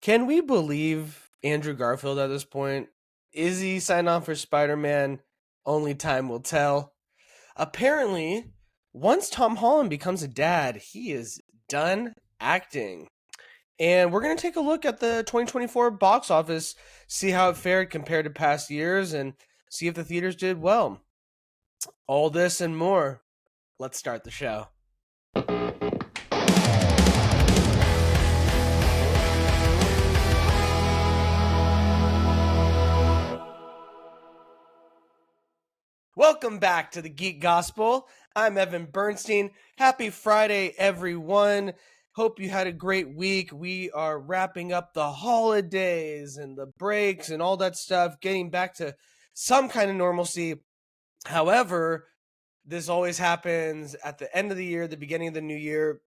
Can we believe Andrew Garfield at this point? Is he signed on for Spider-Man? Only time will tell. Apparently, once Tom Holland becomes a dad, he is done acting. And we're going to take a look at the 2024 box office, see how it fared compared to past years, and see if the theaters did well. All this and more. Let's start the show. Welcome back to the Geek Gospel. I'm Evan Bernstein. Happy Friday, everyone. Hope you had a great week. We are wrapping up the holidays and the breaks and all that stuff, getting back to some kind of normalcy. However, this always happens at the end of the year, the beginning of the new year.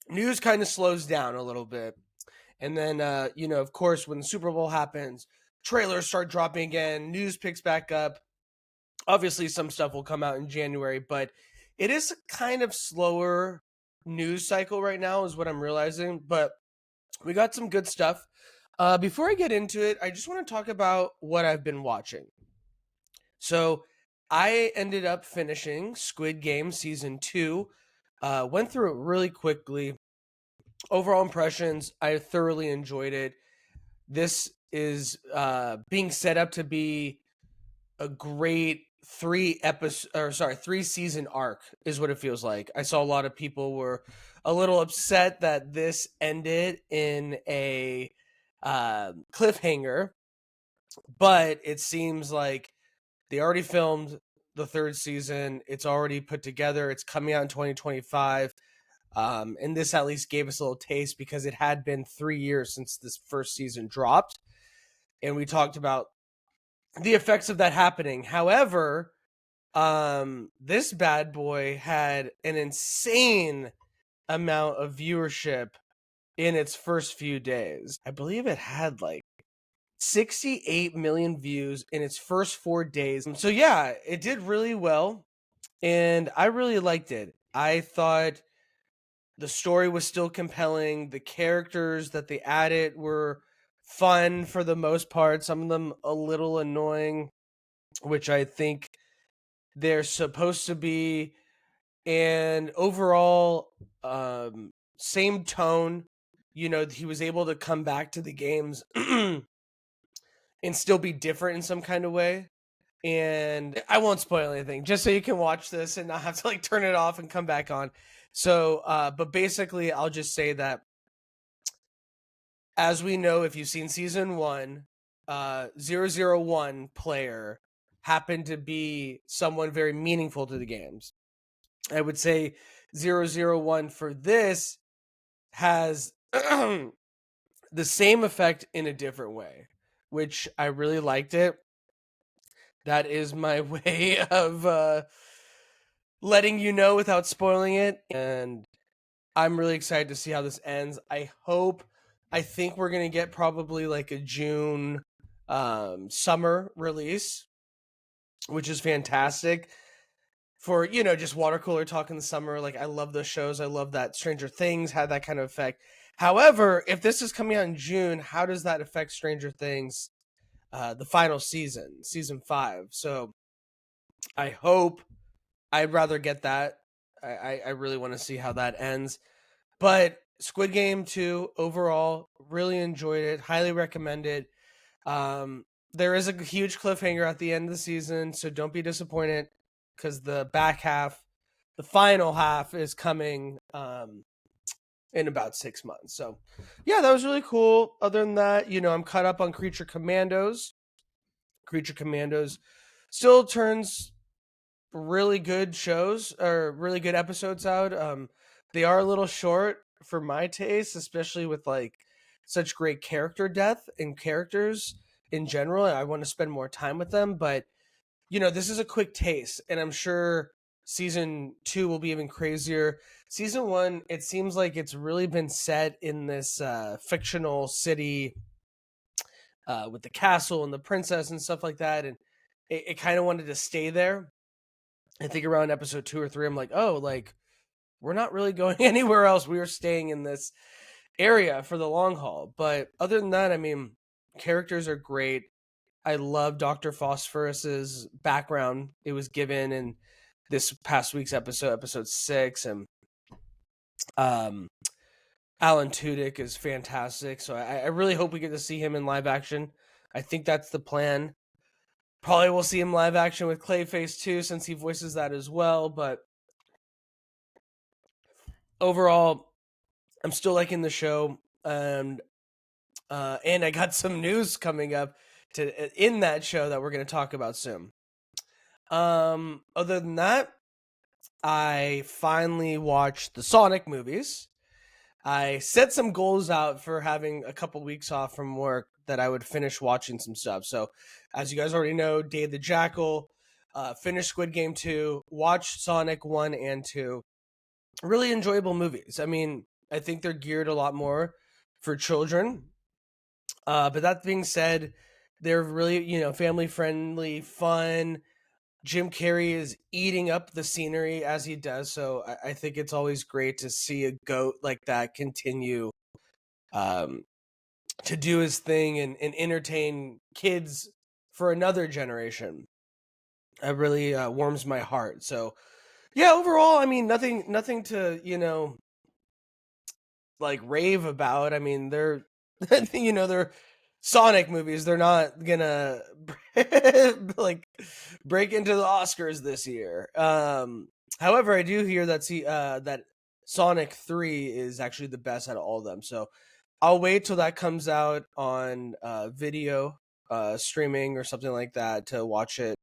News kind of slows down a little bit. And then, of course, when the Super Bowl happens, trailers start dropping again, news picks back up. Obviously, some stuff will come out in January, but it is a kind of slower news cycle right now, is what I'm realizing. But we got some good stuff. Before I get into it, I just want to talk about what I've been watching. So, I ended up finishing Squid Game season 2. Went through it really quickly. Overall impressions, I thoroughly enjoyed it. This is being set up to be a great 3 season arc is what it feels like. I saw a lot of people were a little upset that this ended in a cliffhanger, but it seems like they already filmed the third season. It's already put together. It's coming out in 2025. And this at least gave us a little taste because it had been 3 years since this first season dropped. And we talked about the effects of that happening. However, this bad boy had an insane amount of viewership in its first few days. I believe it had like 68 million views in its first 4 days. So yeah, it did really well and I really liked it. I thought the story was still compelling. The characters that they added were fun for the most part, some of them a little annoying, which I think they're supposed to be. And overall, same tone. He was able to come back to the games and still be different in some kind of way. And I won't spoil anything, just so you can watch this and not have to like turn it off and come back on. So, but basically, I'll just say that as we know, if you've seen season 1, 001 player happened to be someone very meaningful to the games. I would say 001 for this has the same effect in a different way, which I really liked it. That is my way of letting you know without spoiling it. And I'm really excited to see how this ends. I think we're going to get probably like a June summer release, which is fantastic for, just water cooler talk in the summer. Like, I love those shows. I love that Stranger Things had that kind of effect. However, if this is coming out in June, how does that affect Stranger Things, the final season 5? So I'd rather get that. I really want to see how that ends. But Squid Game 2, overall, really enjoyed it. Highly recommend it. There is a huge cliffhanger at the end of the season, so don't be disappointed because the back half, the final half, is coming in about 6 months. So, yeah, that was really cool. Other than that, I'm caught up on Creature Commandos. Creature Commandos still turns really good shows or really good episodes out. They are a little short for my taste, especially with like such great character depth and characters in general. I want to spend more time with them, but this is a quick taste, and I'm sure season 2 will be even crazier. Season 1, it seems like it's really been set in this fictional city with the castle and the princess and stuff like that, and it kind of wanted to stay there. I think around episode 2 or 3, I'm like, oh, like we're not really going anywhere else. We are staying in this area for the long haul. But other than that, I mean, characters are great. I love Dr. Phosphorus's background it was given in this past week's episode 6, and um Alan Tudyk is fantastic. So I really hope we get to see him in live action. I think that's the plan. Probably we'll see him live action with Clayface too, since he voices that as well. But overall, I'm still liking the show, and I got some news coming up in that show that we're going to talk about soon. Other than that, I finally watched the Sonic movies. I set some goals out for having a couple weeks off from work that I would finish watching some stuff. So, as you guys already know, Day of the Jackal, finished Squid Game 2, watched Sonic 1 and 2. Really enjoyable movies. I mean, I think they're geared a lot more for children. But that being said, they're really, family friendly, fun. Jim Carrey is eating up the scenery as he does, so I think it's always great to see a goat like that continue to do his thing and entertain kids for another generation. It really warms my heart. So, yeah, overall, I mean, nothing to like rave about. I mean, they're they're Sonic movies. They're not gonna like break into the Oscars this year. However, I do hear that that Sonic 3 is actually the best out of all of them. So I'll wait till that comes out on video streaming or something like that to watch it.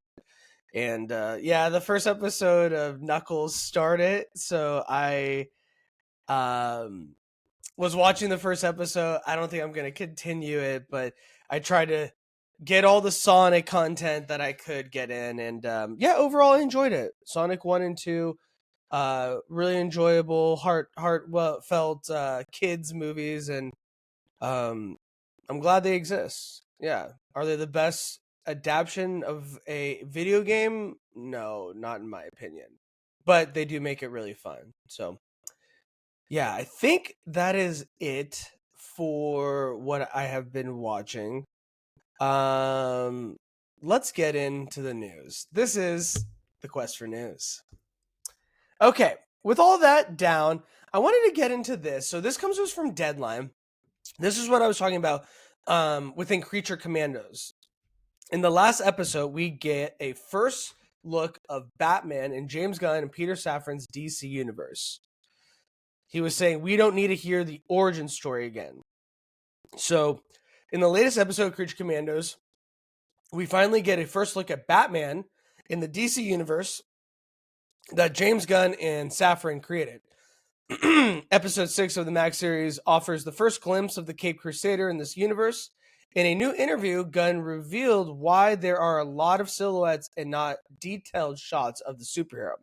And yeah, the first episode of Knuckles started, so I um was watching the first episode. I don't think I'm going to continue it, but I tried to get all the Sonic content that I could get in. And yeah, overall, I enjoyed it. Sonic 1 and 2, really enjoyable, heartfelt kids' movies. And I'm glad they exist. Yeah. Are they the best adaptation of a video game? No, not in my opinion. But they do make it really fun. So yeah, I think that is it for what I have been watching. Um, let's get into the news. This is the Quest for News. Okay, with all that down, I wanted to get into this. So this comes to us from Deadline. This is what I was talking about within Creature Commandos. In the last episode, we get a first look of Batman in James Gunn and Peter Safran's DC universe. He was saying, we don't need to hear the origin story again. So, in the latest episode of Creature Commandos, we finally get a first look at Batman in the DC universe that James Gunn and Safran created. Episode 6 of the Max series offers the first glimpse of the Caped Crusader in this universe. In a new interview, Gunn revealed why there are a lot of silhouettes and not detailed shots of the superhero.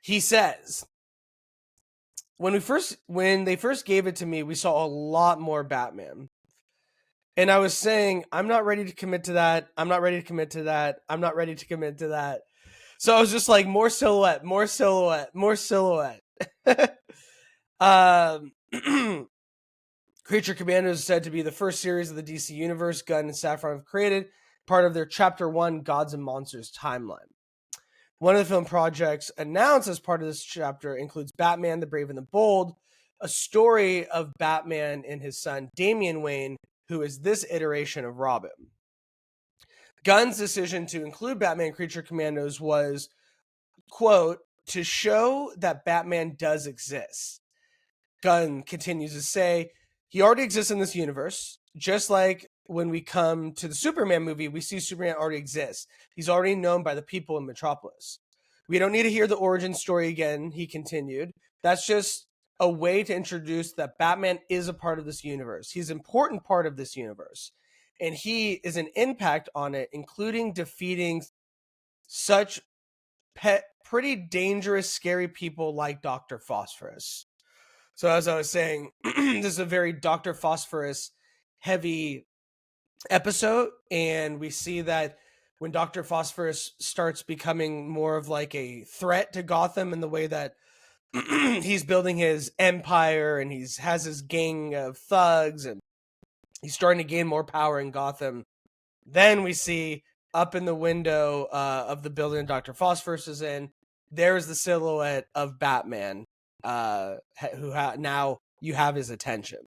He says, when they first gave it to me, we saw a lot more Batman. And I was saying, I'm not ready to commit to that. I'm not ready to commit to that. I'm not ready to commit to that. So I was just like, more silhouette, more silhouette, more silhouette. Creature Commandos is said to be the first series of the DC Universe Gunn and Safran have created, part of their Chapter 1 Gods and Monsters timeline. One of the film projects announced as part of this chapter includes Batman, the Brave and the Bold, a story of Batman and his son, Damian Wayne, who is this iteration of Robin. Gunn's decision to include Batman Creature Commandos was, quote, to show that Batman does exist. Gunn continues to say, he already exists in this universe, just like when we come to the Superman movie, we see Superman already exists. He's already known by the people in Metropolis. We don't need to hear the origin story again, he continued. That's just a way to introduce that Batman is a part of this universe. He's an important part of this universe. And he is an impact on it, including defeating such pretty dangerous, scary people like Dr. Phosphorus. So as I was saying, this is a very Dr. Phosphorus heavy episode, and we see that when Dr. Phosphorus starts becoming more of like a threat to Gotham in the way that he's building his empire and has his gang of thugs and he's starting to gain more power in Gotham. Then we see up in the window of the building Dr. Phosphorus is in, there's the silhouette of Batman, now you have his attention.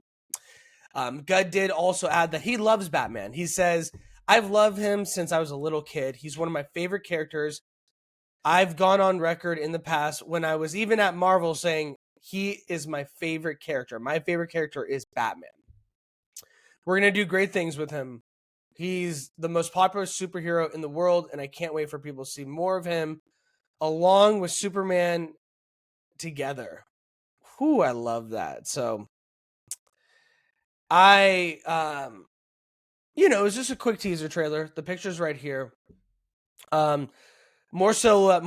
Gud did also add that he loves Batman. He says, I've loved him since I was a little kid. He's one of my favorite characters. I've gone on record in the past when I was even at Marvel saying he is my favorite character. My favorite character is Batman. We're going to do great things with him. He's the most popular superhero in the world, and I can't wait for people to see more of him along with Superman together. Whew, I love that. So it was just a quick teaser trailer. The picture's right here. More silhouette.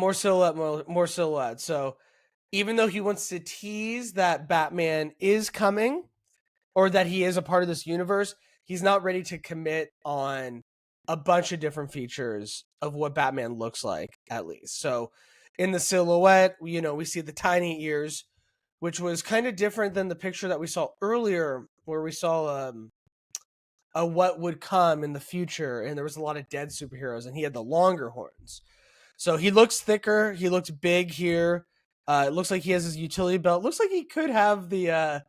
So even though he wants to tease that Batman is coming or that he is a part of this universe, he's not ready to commit on a bunch of different features of what Batman looks like, at least. So in the silhouette, we see the tiny ears, which was kind of different than the picture that we saw earlier where we saw a what would come in the future, and there was a lot of dead superheroes, and he had the longer horns. So he looks thicker. He looks big here. It looks like he has his utility belt. Looks like he could have the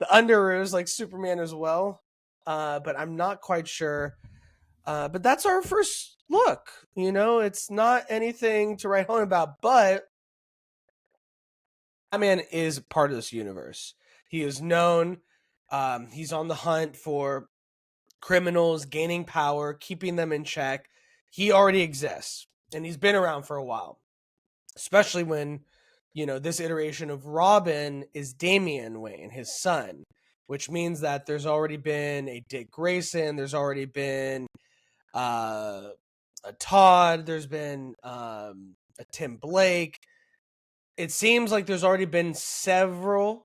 underoos like Superman as well, but I'm not quite sure. But that's our first look. It's not anything to write home about, but Batman is part of this universe. He is known. He's on the hunt for criminals, gaining power, keeping them in check. He already exists, and he's been around for a while, especially when, this iteration of Robin is Damian Wayne, his son, which means that there's already been a Dick Grayson, there's already been a Todd, there's been a Tim Blake. It seems like there's already been several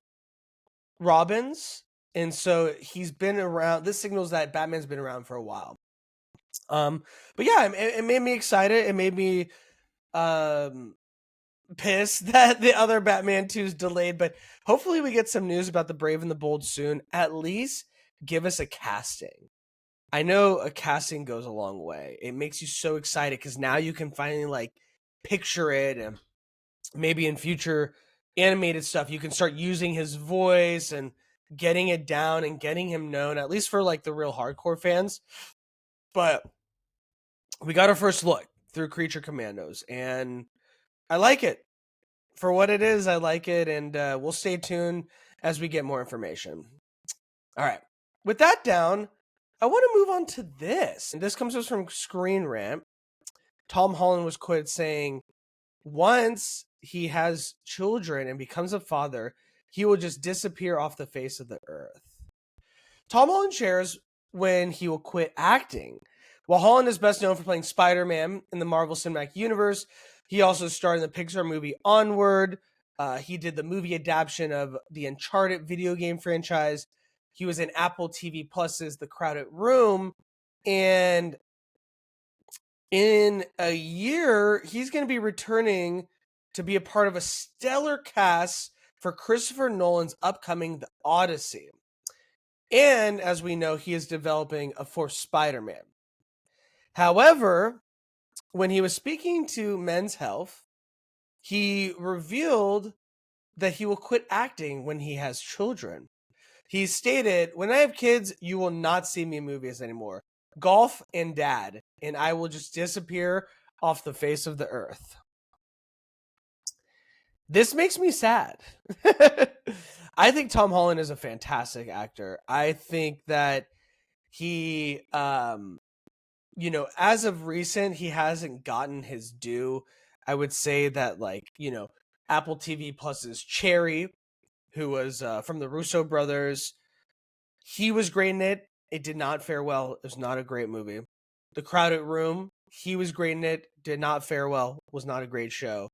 Robins, and so he's been around. This signals that Batman's been around for a while. But yeah, it made me excited. It made me pissed that the other Batman 2 is delayed, but hopefully we get some news about the Brave and the Bold soon. At least give us a casting. I know a casting goes a long way. It makes you so excited because now you can finally picture it, and maybe in future animated stuff you can start using his voice and getting it down and getting him known, at least for the real hardcore fans. But we got our first look through Creature Commandos, and I like it. For what it is, I like it, and we'll stay tuned as we get more information. All right. With that down, I want to move on to this. And this comes to us from Screen Rant. Tom Holland was quoted saying, once he has children and becomes a father, he will just disappear off the face of the earth. Tom Holland shares when he will quit acting. While Holland is best known for playing Spider-Man in the Marvel Cinematic Universe, he also starred in the Pixar movie Onward. He did the movie adaptation of the Uncharted video game franchise. He was in Apple TV Plus's The Crowded Room. And in a year, he's going to be returning to be a part of a stellar cast for Christopher Nolan's upcoming The Odyssey. And as we know, he is developing a fourth Spider-Man. However, when he was speaking to Men's Health, he revealed that he will quit acting when he has children. He stated, when I have kids, you will not see me in movies anymore. Golf and dad, and I will just disappear off the face of the earth. This makes me sad. I think Tom Holland is a fantastic actor. I think that he, as of recent, he hasn't gotten his due. I would say that, Apple TV Plus's Cherry, who was from the Russo brothers, he was great in it. It did not fare well. It was not a great movie. The Crowded Room, he was great in it. Did not fare well. Was not a great show.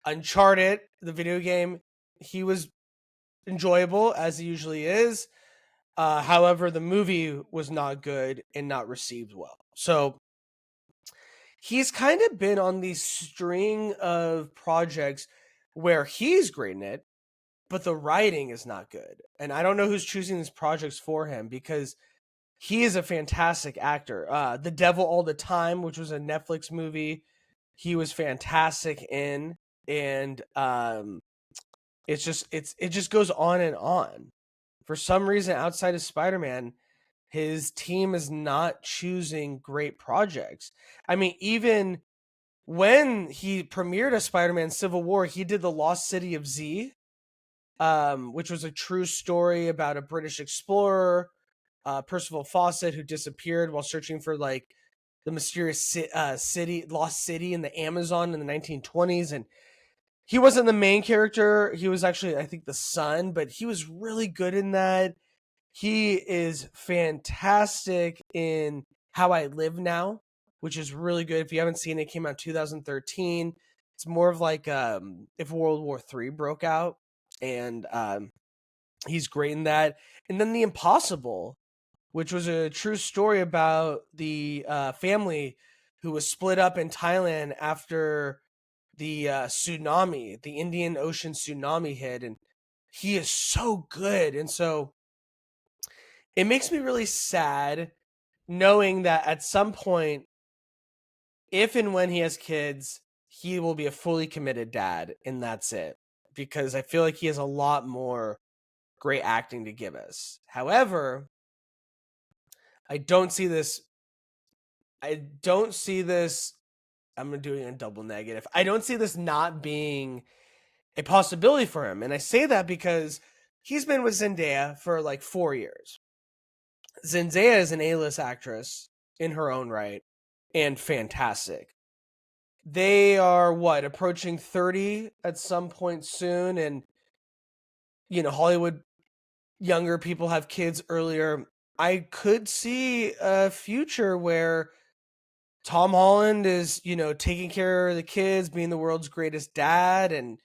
Uncharted, the video game, he was enjoyable, as he usually is. However, the movie was not good and not received well. So he's kind of been on these string of projects where he's great in it, but the writing is not good. And I don't know who's choosing these projects for him, because he is a fantastic actor. The Devil All the Time, which was a Netflix movie, he was fantastic in. And it just goes on and on. For some reason, outside of Spider-Man, his team is not choosing great projects. I mean, even when he premiered a Spider-Man Civil War, he did The Lost City of Z, which was a true story about a British explorer, Percival Fawcett, who disappeared while searching for like the mysterious lost city in the Amazon in the 1920s. And he wasn't the main character. He was actually, I think, the son, but he was really good in that. He is fantastic in How I Live Now, which is really good. If you haven't seen it, it came out in 2013. It's more of like if World War III broke out, and he's great in that. And then The Impossible, which was a true story about the family who was split up in Thailand after the tsunami, the Indian Ocean tsunami hit. And he is so good. And so it makes me really sad knowing that at some point, if and when he has kids, he will be a fully committed dad, and that's it. Because I feel like he has a lot more great acting to give us. However, I don't see this. I don't see this. I'm doing a double negative. I don't see this not being a possibility for him. And I say that because he's been with Zendaya for like 4 years. Zendaya is an A-list actress in her own right and fantastic. They are approaching 30 at some point soon, and Hollywood younger people have kids earlier. I could see a future where Tom Holland is, taking care of the kids, being the world's greatest dad, and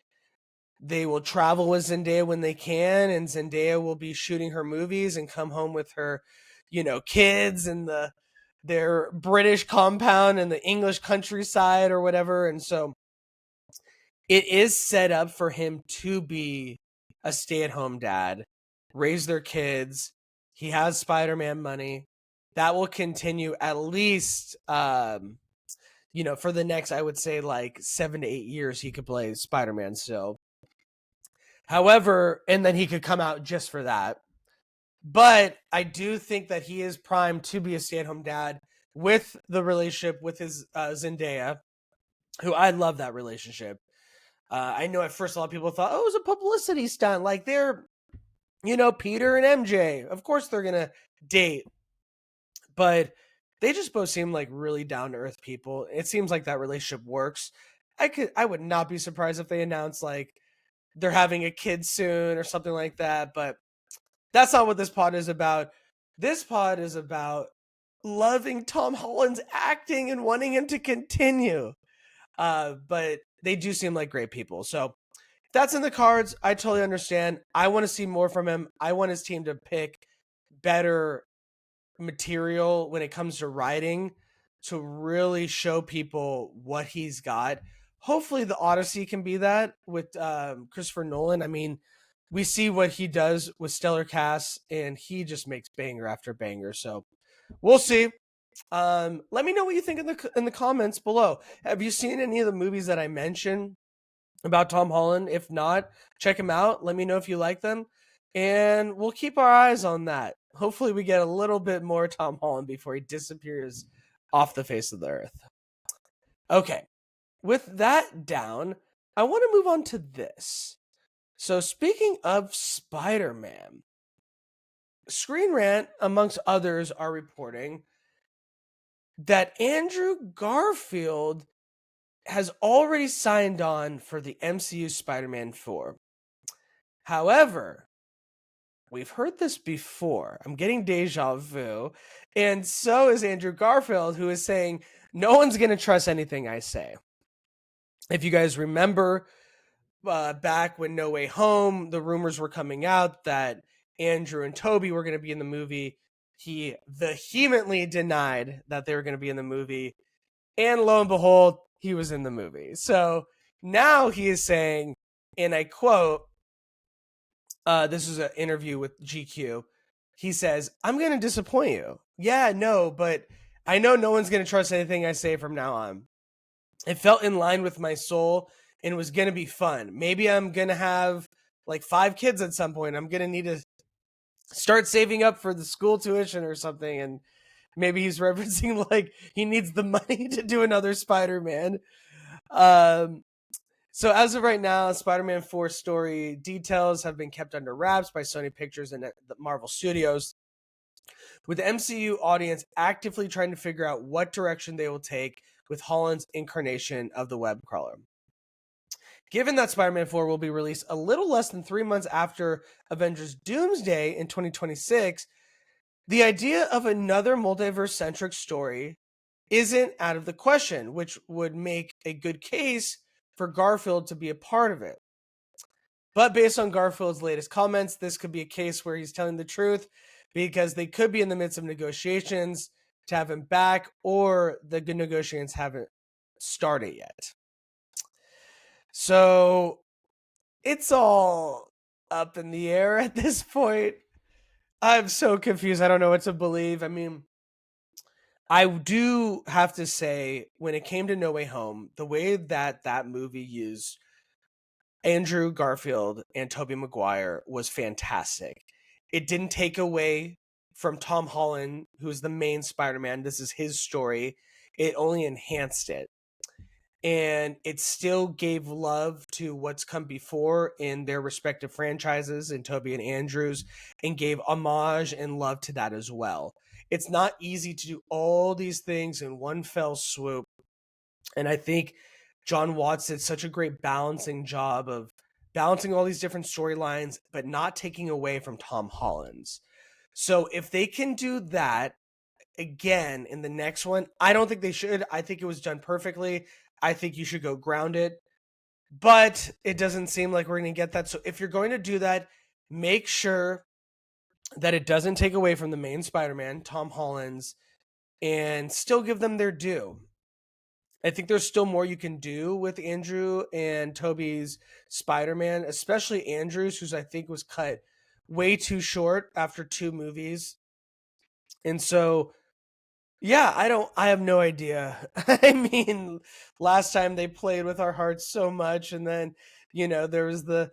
they will travel with Zendaya when they can, and Zendaya will be shooting her movies and come home with her, kids and their British compound and the English countryside or whatever. And so it is set up for him to be a stay-at-home dad, raise their kids. He has Spider-Man money. That will continue at least for the next, I would say, like 7 to 8 years he could play Spider-Man still. However, and then he could come out just for that. But I do think that he is primed to be a stay-at-home dad with the relationship with his Zendaya, who I love that relationship. I know at first a lot of people thought, oh, it was a publicity stunt. Like they're, Peter and MJ. Of course they're going to date. But they just both seem like really down-to-earth people. It seems like that relationship works. I would not be surprised if they announced like they're having a kid soon or something like that. But that's not what this pod is about. This pod is about loving Tom Holland's acting and wanting him to continue. But they do seem like great people. So if that's in the cards, I totally understand. I want to see more from him. I want his team to pick better material when it comes to writing to really show people what he's got. Hopefully the Odyssey can be that with Christopher Nolan. I mean, we see what he does with stellar casts, and he just makes banger after banger. So we'll see. Let me know what you think in the comments below. Have you seen any of the movies that I mentioned about Tom Holland? If not, check them out. Let me know if you like them, and we'll keep our eyes on that. Hopefully we get a little bit more Tom Holland before he disappears off the face of the earth. Okay, with that down, I want to move on to this. So speaking of Spider-Man, Screen Rant, amongst others, are reporting that Andrew Garfield has already signed on for the MCU Spider-Man 4. However, we've heard this before. I'm getting deja vu. And so is Andrew Garfield, who is saying, no one's going to trust anything I say. If you guys remember, back when No Way Home, the rumors were coming out that Andrew and Toby were going to be in the movie. He vehemently denied that they were going to be in the movie. And lo and behold, he was in the movie. So now he is saying, and I quote, This is an interview with GQ. He says, "I'm going to disappoint you. Yeah, no, but I know no one's going to trust anything I say from now on. It felt in line with my soul and was going to be fun. Maybe I'm going to have like 5 kids at some point. I'm going to need to start saving up for the school tuition or something." And maybe he's referencing like he needs the money to do another Spider-Man. So as of right now, Spider-Man 4 story details have been kept under wraps by Sony Pictures and the Marvel Studios, with the MCU audience actively trying to figure out what direction they will take with Holland's incarnation of the web crawler. Given that Spider-Man 4 will be released a little less than 3 months after Avengers Doomsday in 2026, the idea of another multiverse-centric story isn't out of the question, which would make a good case for Garfield to be a part of it. But based on Garfield's latest comments, this could be a case where he's telling the truth, because they could be in the midst of negotiations to have him back, or the negotiations haven't started yet. So it's all up in the air at this point. I'm so confused. I don't know what to believe. I mean, I do have to say, when it came to No Way Home, the way that that movie used Andrew Garfield and Tobey Maguire was fantastic. It didn't take away from Tom Holland, who's the main Spider-Man. This is his story. It only enhanced it. And it still gave love to what's come before in their respective franchises, in Tobey and Andrew's, and gave homage and love to that as well. It's not easy to do all these things in one fell swoop. And I think John Watts did such a great balancing job of balancing all these different storylines, but not taking away from Tom Holland's. So if they can do that again in the next one, I don't think they should. I think it was done perfectly. I think you should go grounded. But it doesn't seem like we're going to get that. So if you're going to do that, make sure that it doesn't take away from the main Spider-Man, Tom Holland's, and still give them their due. I think there's still more you can do with Andrew and Tobey's Spider-Man, especially Andrew's, who's I think was cut way too short after 2 movies. And so, yeah, I have no idea. I mean, last time they played with our hearts so much, and then, there was the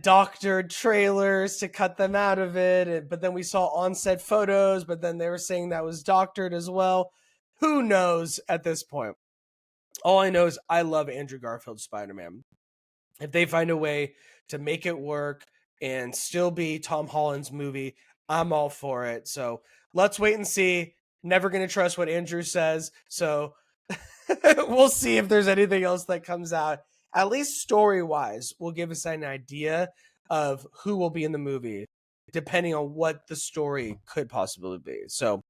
doctored trailers to cut them out of it. But then we saw on-set photos, but then they were saying that was doctored as well. Who knows at this point? All I know is I love Andrew Garfield's Spider-Man. If they find a way to make it work and still be Tom Holland's movie, I'm all for it. So let's wait and see. Never going to trust what Andrew says. So we'll see if there's anything else that comes out. At least story-wise, will give us an idea of who will be in the movie, depending on what the story could possibly be. So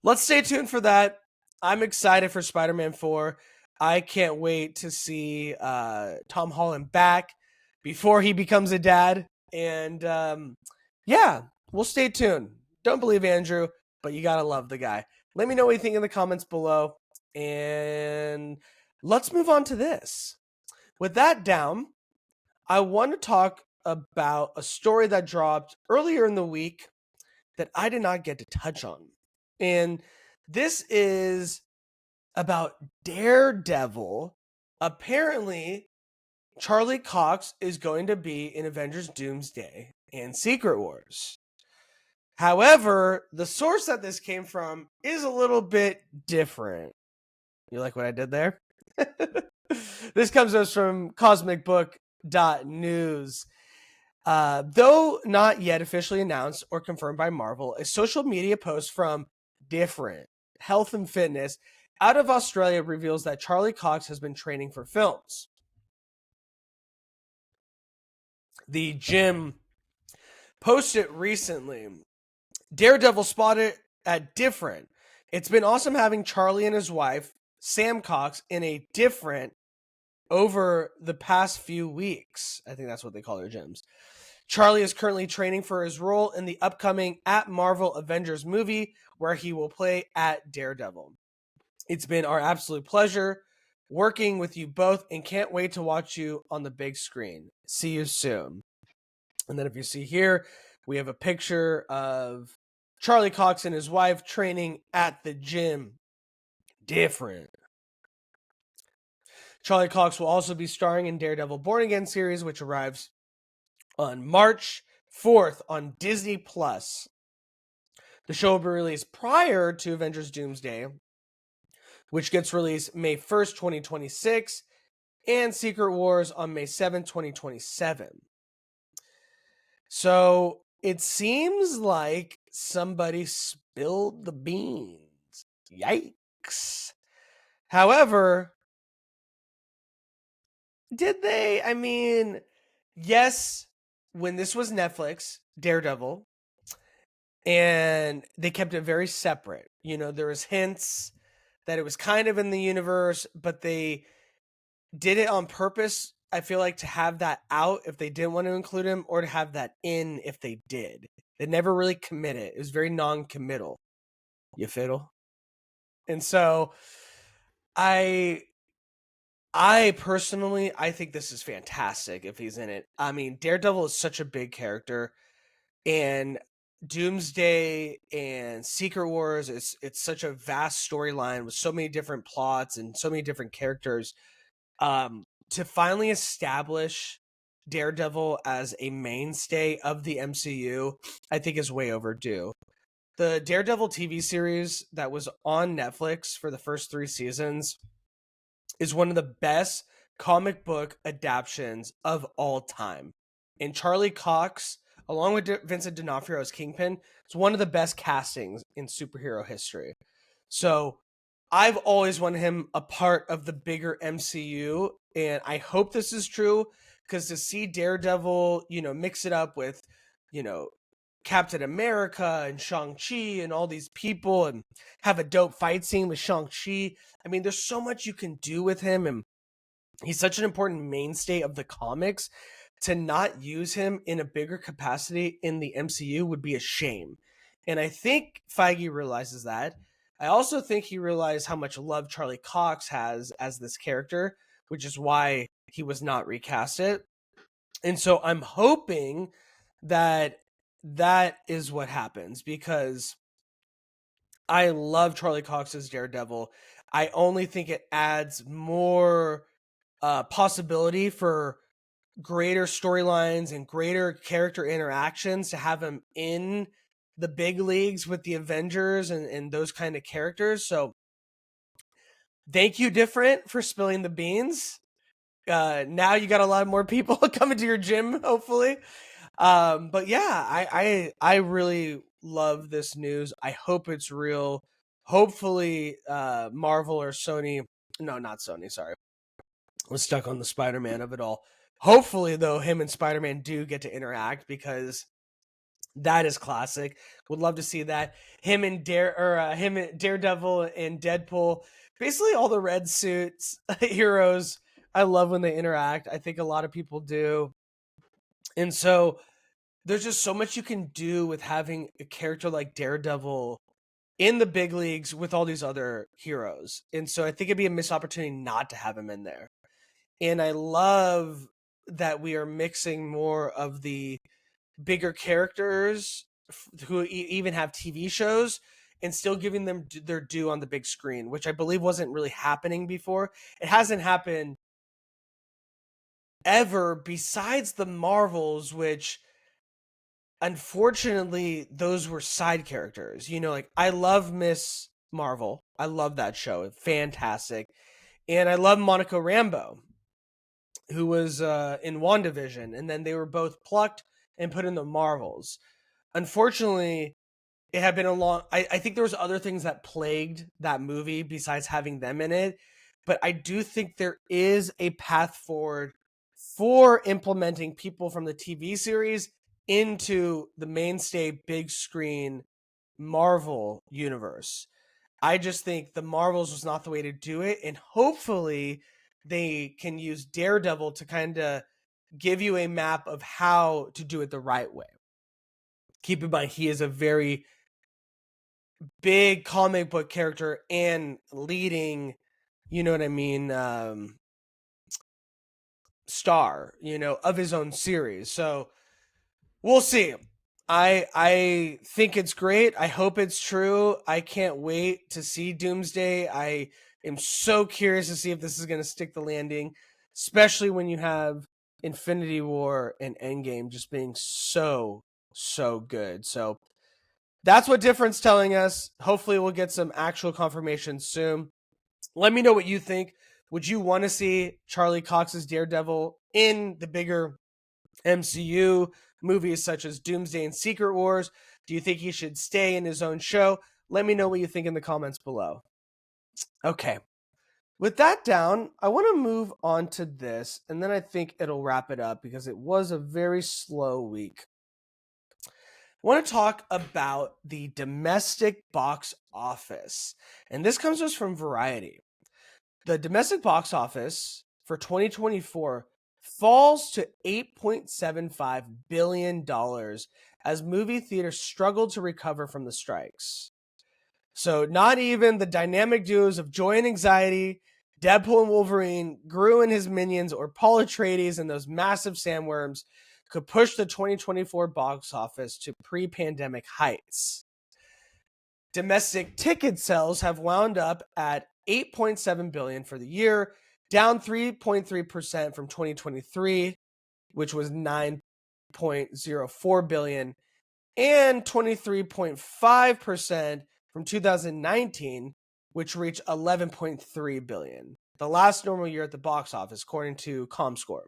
let's stay tuned for that. I'm excited for Spider-Man 4. I can't wait to see Tom Holland back before he becomes a dad. And yeah, we'll stay tuned. Don't believe Andrew, but you gotta love the guy. Let me know what you think in the comments below. And let's move on to this. With that down, I want to talk about a story that dropped earlier in the week that I did not get to touch on. And this is about Daredevil. Apparently, Charlie Cox is going to be in Avengers Doomsday and Secret Wars. However, the source that this came from is a little bit different. You like what I did there? This comes to us from cosmicbook.news. Though not yet officially announced or confirmed by Marvel, a social media post from Different Health and Fitness out of Australia reveals that Charlie Cox has been training for films. The gym posted recently, Daredevil spotted at Different. It's been awesome having Charlie and his wife, Sam Cox, in a Different over the past few weeks. I think that's what they call their gyms. Charlie is currently training for his role in the upcoming at Marvel Avengers movie, where he will play at Daredevil. It's been our absolute pleasure working with you both and can't wait to watch you on the big screen. See you soon. And then if you see here, we have a picture of Charlie Cox and his wife training at the gym. Different. Charlie Cox will also be starring in Daredevil Born Again series, which arrives on March 4th on Disney+. The show will be released prior to Avengers Doomsday, which gets released May 1st, 2026, and Secret Wars on May 7th, 2027. So it seems like somebody spilled the beans. Yikes. However, did they? I mean, yes, when this was Netflix, Daredevil, and they kept it very separate. You know, there was hints that it was kind of in the universe, but they did it on purpose, I feel like, to have that out if they didn't want to include him, or to have that in if they did. They never really committed. It was very non-committal. You fiddle? And so I personally, I think this is fantastic if he's in it. I mean, Daredevil is such a big character, and Doomsday and Secret Wars, it's such a vast storyline with so many different plots and so many different characters. To finally establish Daredevil as a mainstay of the MCU, I think is way overdue. The Daredevil TV series that was on Netflix for the first 3 seasons is one of the best comic book adaptions of all time. And Charlie Cox, along with Vincent D'Onofrio as Kingpin, is one of the best castings in superhero history. So I've always wanted him a part of the bigger MCU, and I hope this is true, because to see Daredevil, you know, mix it up with, you know, Captain America and Shang-Chi and all these people, and have a dope fight scene with Shang-Chi. I mean, there's so much you can do with him, and he's such an important mainstay of the comics. To not use him in a bigger capacity in the MCU would be a shame. And I think Feige realizes that. I also think he realized how much love Charlie Cox has as this character, which is why he was not recasted. And so I'm hoping that that is what happens, because I love Charlie Cox's Daredevil. I only think it adds more possibility for greater storylines and greater character interactions to have him in the big leagues with the Avengers and those kind of characters. So thank you, Different, for spilling the beans. Now you got a lot more people coming to your gym, hopefully. But yeah, I really love this news. I hope it's real. Hopefully, Marvel or Sony, no, not Sony, sorry, was stuck on the Spider-Man of it all. Hopefully, though, him and Spider-Man do get to interact, because that is classic. Would love to see that. Him and Daredevil and Deadpool, basically all the red suits heroes. I love when they interact. I think a lot of people do. And so there's just so much you can do with having a character like Daredevil in the big leagues with all these other heroes. And so I think it'd be a missed opportunity not to have him in there. And I love that we are mixing more of the bigger characters who even have TV shows, and still giving them their due on the big screen, which I believe wasn't really happening before. It hasn't happened ever besides the Marvels, which unfortunately those were side characters. You know, like, I love Miss Marvel. I love that show. Fantastic. And I love Monica Rambeau, who was in WandaVision, and then they were both plucked and put in the Marvels. Unfortunately, it had been a long. I think there was other things that plagued that movie besides having them in it, but I do think there is a path forward for implementing people from the TV series into the mainstay big screen Marvel universe. I just think the Marvels was not the way to do it, and hopefully they can use Daredevil to kind of give you a map of how to do it the right way. Keep in mind, he is a very big comic book character and leading you know what I mean, star, of his own series. So we'll see. I think it's great. I hope it's true. I can't wait to see Doomsday. I am so curious to see if this is going to stick the landing, especially when you have Infinity War and Endgame just being so good. So that's what Different's telling us. Hopefully we'll get some actual confirmation soon. Let me know what you think. Would you want to see Charlie Cox's Daredevil in the bigger MCU movies such as Doomsday and Secret Wars? Do you think he should stay in his own show? Let me know what you think in the comments below. Okay. With that down, I want to move on to this, and then I think it'll wrap it up because it was a very slow week. I want to talk about the domestic box office, and this comes to us from Variety. The domestic box office for 2024 falls to $8.75 billion as movie theaters struggle to recover from the strikes. So not even the dynamic duos of Joy and Anxiety, Deadpool and Wolverine, Gru and his minions, or Paul Atreides and those massive sandworms could push the 2024 box office to pre-pandemic heights. Domestic ticket sales have wound up at 8.7 billion for the year, down 3.3% from 2023, which was 9.04 billion, and 23.5% from 2019, which reached 11.3 billion, the last normal year at the box office, according to ComScore.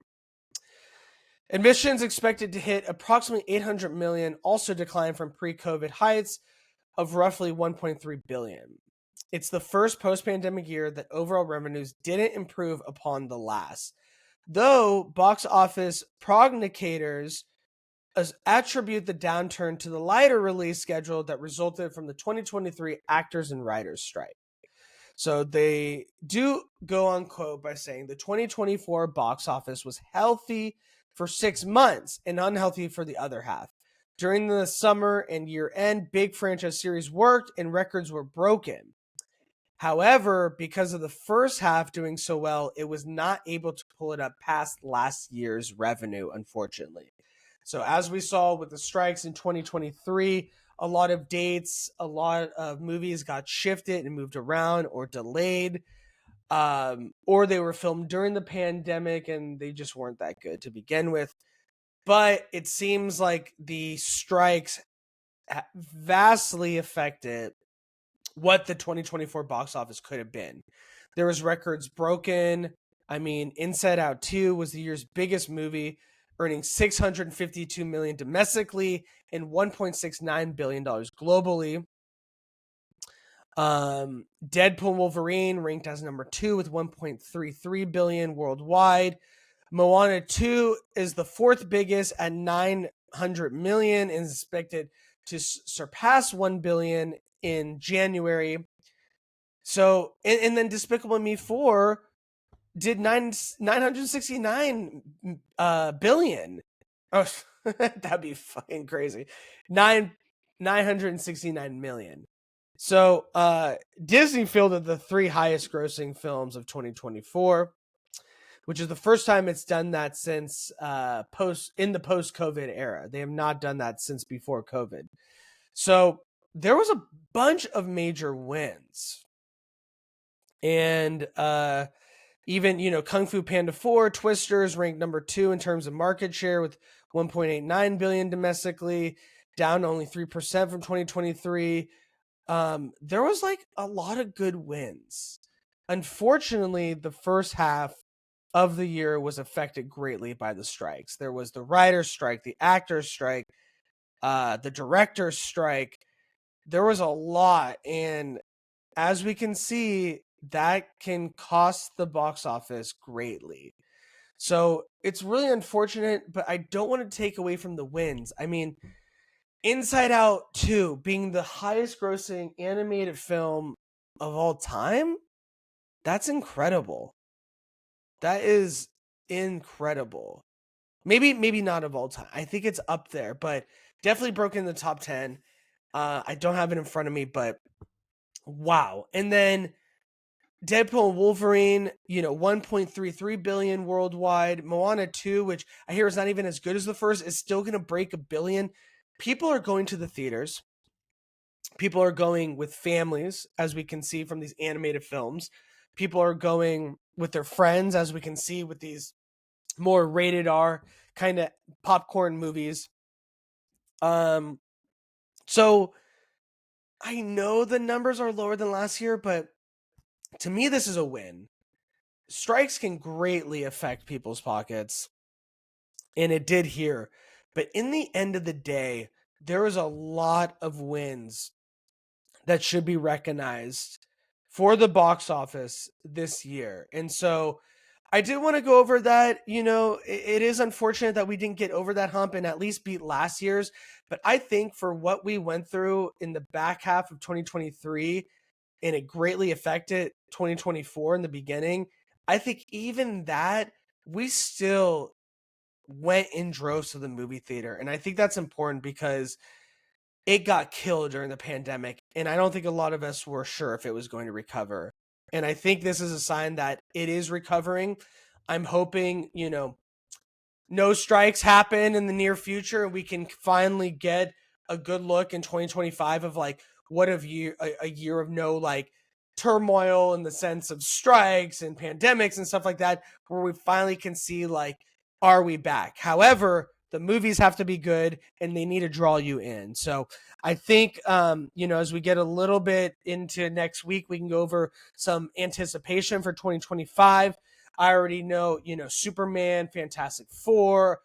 Admissions expected to hit approximately 800 million, also declined from pre-COVID heights of roughly 1.3 billion. It's the first post-pandemic year that overall revenues didn't improve upon the last, though box office prognosticators attribute the downturn to the lighter release schedule that resulted from the 2023 actors and writers strike. So they do go on quote by saying the 2024 box office was healthy for 6 months and unhealthy for the other half. During the summer and year end, big franchise series worked and records were broken. However, because of the first half doing so well, it was not able to pull it up past last year's revenue, unfortunately. So as we saw with the strikes in 2023, a lot of dates, a lot of movies got shifted and moved around or delayed, or they were filmed during the pandemic and they just weren't that good to begin with. But it seems like the strikes vastly affected what the 2024 box office could have been. There was records broken. I mean, Inside Out 2 was the year's biggest movie, earning $652 million domestically and $1.69 billion globally. Deadpool and Wolverine ranked as number 2 with $1.33 billion worldwide. Moana 2 is the fourth biggest at $900 million and is expected to surpass $1 billion in January. So, and then Despicable Me 4 did 969 billion. Oh, that'd be fucking crazy. 969 million. So, Disney fielded the 3 highest grossing films of 2024, which is the first time it's done that since the post-COVID era. They have not done that since before COVID. So, there was a bunch of major wins. And even, Kung Fu Panda 4, Twisters ranked number 2 in terms of market share with 1.89 billion domestically, down only 3% from 2023. There was like a lot of good wins. Unfortunately, the first half of the year was affected greatly by the strikes. There was the writer's strike, the actor's strike, the director's strike. There was a lot, and as we can see, that can cost the box office greatly. So it's really unfortunate, but I don't want to take away from the wins. I mean, Inside Out 2 being the highest grossing animated film of all time, that's incredible. That is incredible. Maybe not of all time. I think it's up there, but definitely broken the top 10. I don't have it in front of me, but wow. And then Deadpool and Wolverine, 1.33 billion worldwide. Moana 2, which I hear is not even as good as the first, is still going to break $1 billion. People are going to the theaters. People are going with families, as we can see from these animated films. People are going with their friends, as we can see with these more rated R kind of popcorn movies. So I know the numbers are lower than last year, but to me, this is a win. Strikes can greatly affect people's pockets, and it did here. But in the end of the day, there is a lot of wins that should be recognized for the box office this year. And so I did want to go over that. It is unfortunate that we didn't get over that hump and at least beat last year's. But I think for what we went through in the back half of 2023, and it greatly affected 2024 in the beginning, I think even that, we still went in droves to the movie theater. And I think that's important because it got killed during the pandemic. And I don't think a lot of us were sure if it was going to recover. And I think this is a sign that it is recovering. I'm hoping, no strikes happen in the near future and we can finally get a good look in 2025 of like what a year of no like turmoil in the sense of strikes and pandemics and stuff like that, where we finally can see like, are we back? However, the movies have to be good and they need to draw you in. So I think, as we get a little bit into next week, we can go over some anticipation for 2025. I already know, Superman, Fantastic Four,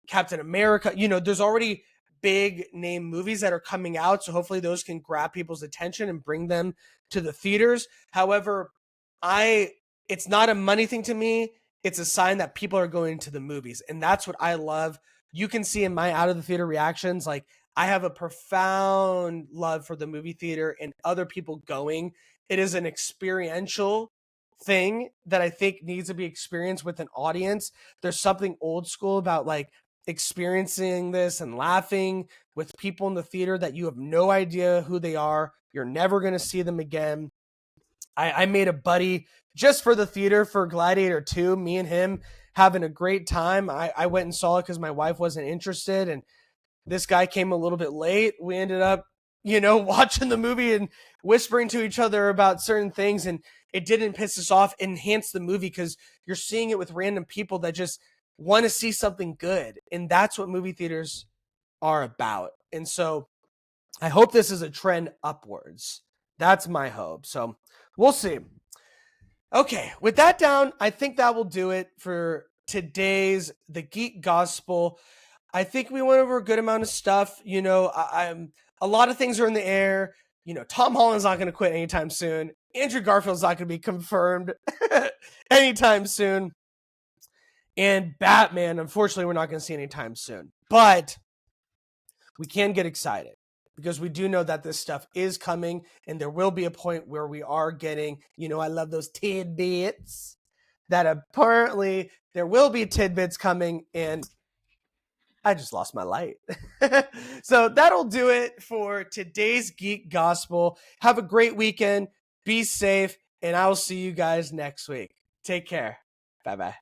Captain America. There's already big name movies that are coming out. So hopefully those can grab people's attention and bring them to the theaters. However, it's not a money thing to me. It's a sign that people are going to the movies. And that's what I love. You can see in my out of the theater reactions, like I have a profound love for the movie theater and other people going. It is an experiential thing that I think needs to be experienced with an audience. There's something old school about like experiencing this and laughing with people in the theater that you have no idea who they are. You're never going to see them again. I made a buddy just for the theater for Gladiator 2, me and him having a great time. I went and saw it because my wife wasn't interested, and this guy came a little bit late. We ended up, watching the movie and whispering to each other about certain things, and it didn't piss us off. It enhanced the movie because you're seeing it with random people that just want to see something good, and that's what movie theaters are about. And so I hope this is a trend upwards. That's my hope. So we'll see. Okay, with that down, I think that will do it for today's The Geek Gospel. I think we went over a good amount of stuff. I'm a lot of things are in the air. Tom Holland's not going to quit anytime soon. Andrew Garfield's not going to be confirmed anytime soon. And Batman, unfortunately, we're not going to see anytime soon. But we can get excited because we do know that this stuff is coming, and there will be a point where we are getting, I love those tidbits, that apparently there will be tidbits coming, and I just lost my light. So that'll do it for today's Geek Gospel. Have a great weekend. Be safe, and I will see you guys next week. Take care. Bye-bye.